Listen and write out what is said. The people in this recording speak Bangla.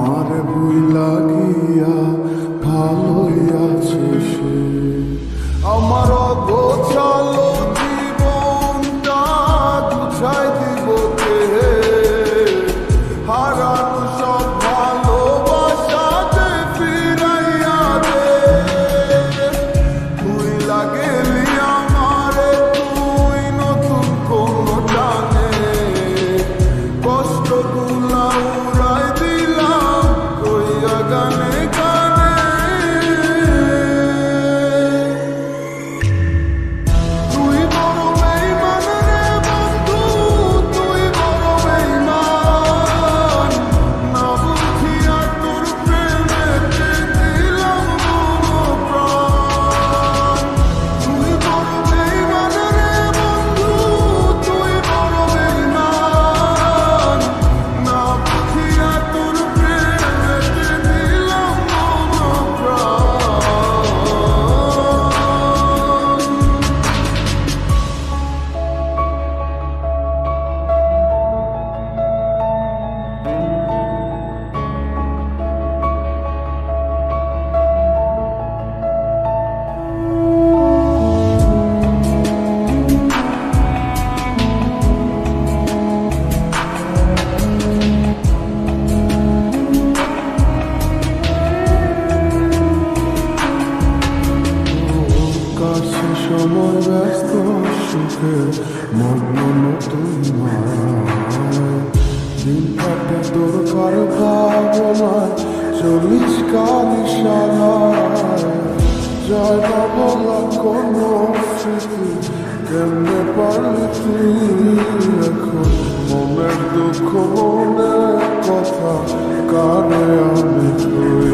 আমার ভুইলা গিয়া ভালোই আছে সে, আমার গোছালো জীবনটা গুছাই দিব কে, হারানো সব ভালোবাসাতে ফিরাইয়া দে। ভুইলা গেলি আমারে তুই নতুন কোনো টানে, কষ্টগুলা উড়াই দিলাম কইয়া গানে গানে। তুই বড় বেইমান রে বন্ধু, তুই বড় বেইমান, না বুঝিয়া তোর প্রেমেতে দিলাম মন প্রাণ। তুই বড় বেইমান রে বন্ধু, তুই বড় বেইমান, না বুঝিয়া তোর প্রেমেতে দিলাম মন প্রাণ। কাছে সময় ব্যস্ত সুখে মগ্ন নতুন মায়ায়, দিন কাটে তোর কার ভাবনায়, চলিস কালি সারায়। যায় না বলা কোনো স্মৃতি, কেমনে পারলি তুই এখন মনের দুঃখ মনের কথা কানে আমি তুই।